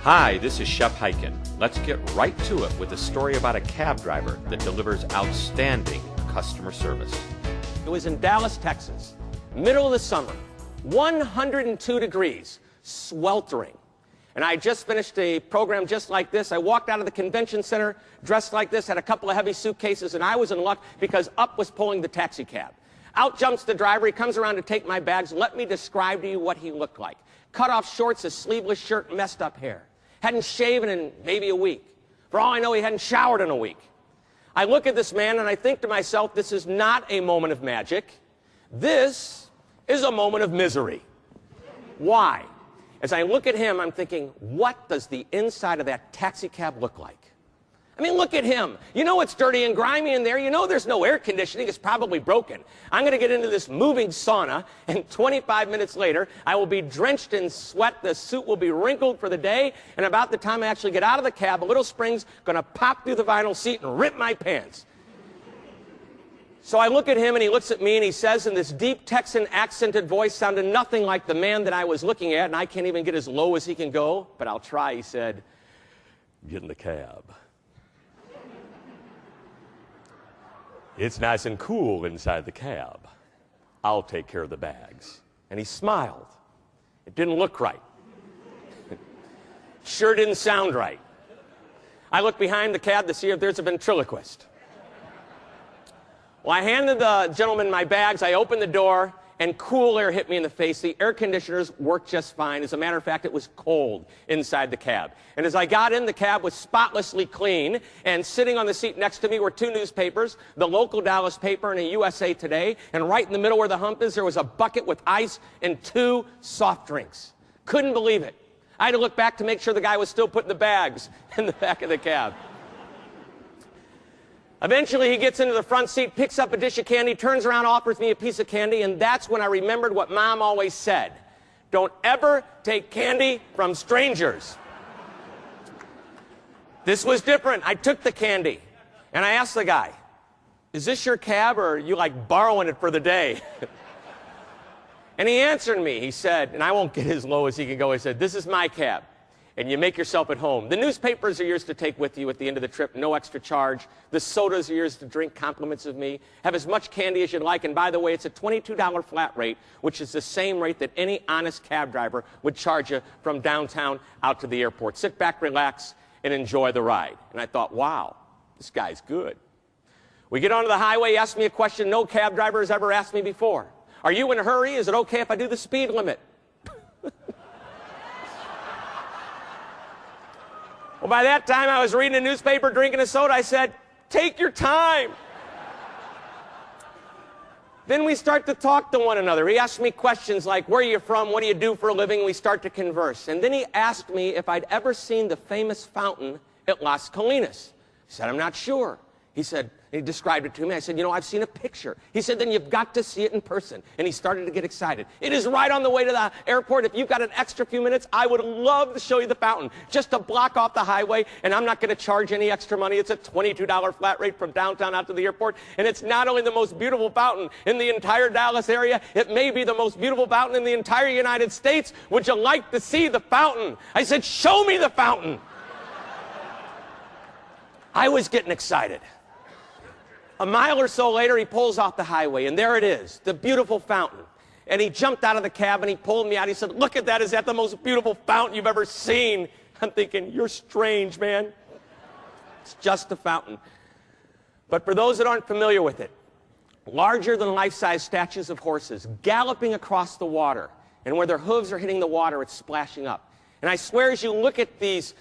Hi, this is Shep Hyken. Let's get right to it with a story about a cab driver that delivers outstanding customer service. It was in Dallas, Texas, middle of the summer, 102 degrees, sweltering. And I just finished a program just like this. I walked out of the convention center dressed like this, had a couple of heavy suitcases, and I was in luck because up was pulling the taxi cab. Out jumps the driver. He comes around to take my bags. Let me describe to you what he looked like. Cut off shorts, a sleeveless shirt, messed up hair. Hadn't shaven in maybe a week. For all I know, he hadn't showered in a week. I look at this man and I think to myself, this is not a moment of magic. This is a moment of misery. Why? As I look at him, I'm thinking, what does the inside of that taxi cab look like? I mean, look at him. You know it's dirty and grimy in there. You know there's no air conditioning. It's probably broken. I'm going to get into this moving sauna, and 25 minutes later, I will be drenched in sweat. The suit will be wrinkled for the day, and about the time I actually get out of the cab, a little spring's going to pop through the vinyl seat and rip my pants. So I look at him, and he looks at me, and he says in this deep Texan accented voice, sounded nothing like the man that I was looking at, and I can't even get as low as he can go, but I'll try. He said, "Get in the cab. It's nice and cool inside the cab. I'll take care of the bags." And he smiled. It didn't look right. Sure didn't sound right. I look behind the cab to see if there's a ventriloquist. Well, I handed the gentleman my bags. I opened the door, and cool air hit me in the face. The air conditioners worked just fine. As a matter of fact, it was cold inside the cab. And as I got in, the cab was spotlessly clean, and sitting on the seat next to me were two newspapers, the local Dallas paper and a USA Today, and right in the middle where the hump is, there was a bucket with ice and 2 soft drinks. Couldn't believe it. I had to look back to make sure the guy was still putting the bags in the back of the cab. Eventually, he gets into the front seat, picks up a dish of candy, turns around, offers me a piece of candy, and that's when I remembered what Mom always said. Don't ever take candy from strangers. This was different. I took the candy, and I asked the guy, "Is this your cab, or are you like borrowing it for the day?" And he answered me. He said, and I won't get as low as he can go, he said, "This is my cab, and you make yourself at home. The newspapers are yours to take with you at the end of the trip, no extra charge. The sodas are yours to drink, compliments of me. Have as much candy as you'd like, and by the way, it's a $22 flat rate, which is the same rate that any honest cab driver would charge you from downtown out to the airport. Sit back, relax, and enjoy the ride." And I thought, wow, this guy's good. We get onto the highway. He asked me a question no cab driver has ever asked me before. "Are you in a hurry? Is it okay if I do the speed limit?" Well, by that time, I was reading a newspaper, drinking a soda. I said, "Take your time." Then we start to talk to one another. He asked me questions like, "Where are you from? What do you do for a living?" We start to converse. And then he asked me if I'd ever seen the famous fountain at Las Colinas. I said, "I'm not sure." He said, he described it to me. I said, "You know, I've seen a picture." He said, "Then you've got to see it in person." And he started to get excited. "It is right on the way to the airport. If you've got an extra few minutes, I would love to show you the fountain. Just to block off the highway, and I'm not going to charge any extra money. It's a $22 flat rate from downtown out to the airport. And it's not only the most beautiful fountain in the entire Dallas area, it may be the most beautiful fountain in the entire United States. Would you like to see the fountain?" I said, "Show me the fountain." I was getting excited. A mile or so later, he pulls off the highway, and there it is, the beautiful fountain. And he jumped out of the cab, and he pulled me out. He said, "Look at that. Is that the most beautiful fountain you've ever seen?" I'm thinking, you're strange, man. It's just a fountain. But for those that aren't familiar with it, larger than life-size statues of horses galloping across the water, and where their hooves are hitting the water, it's splashing up. And I swear, as you look at these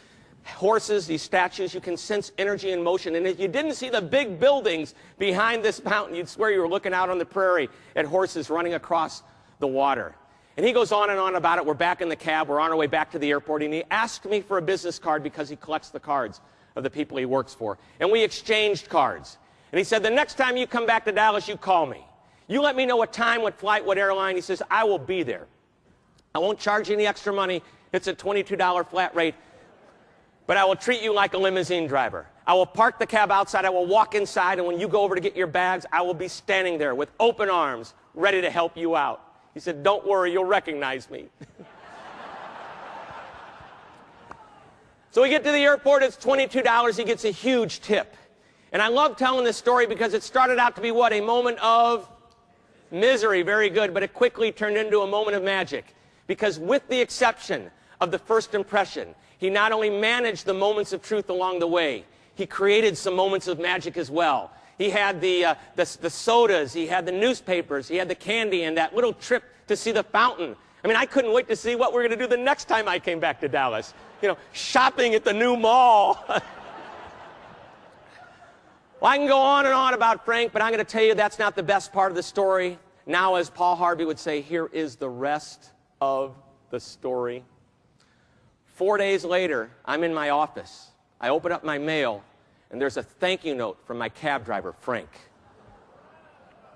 horses, these statues, you can sense energy and motion. And if you didn't see the big buildings behind this mountain, you'd swear you were looking out on the prairie at horses running across the water. And he goes on and on about it. We're back in the cab. We're on our way back to the airport. And he asked me for a business card because he collects the cards of the people he works for. And we exchanged cards. And he said, "The next time you come back to Dallas, you call me. You let me know what time, what flight, what airline." He says, "I will be there. I won't charge you any extra money. It's a $22 flat rate. But I will treat you like a limousine driver. I will park the cab outside. I will walk inside. And when you go over to get your bags, I will be standing there with open arms, ready to help you out." He said, "Don't worry, you'll recognize me." So we get to the airport, it's $22, he gets a huge tip. And I love telling this story because it started out to be what? A moment of misery, very good, but it quickly turned into a moment of magic. Because with the exception of the first impression, he not only managed the moments of truth along the way, he created some moments of magic as well. He had the sodas, he had the newspapers, he had the candy, and that little trip to see the fountain. I mean, I couldn't wait to see what we're going to do the next time I came back to Dallas. You know, shopping at the new mall. Well, I can go on and on about Frank, but I'm going to tell you that's not the best part of the story. Now, as Paul Harvey would say, here is the rest of the story. 4 days later, I'm in my office. I open up my mail, and there's a thank you note from my cab driver, Frank.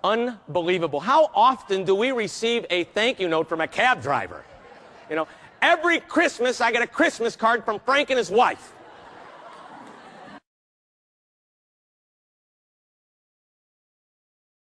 Unbelievable. How often do we receive a thank you note from a cab driver? You know, every Christmas I get a Christmas card from Frank and his wife.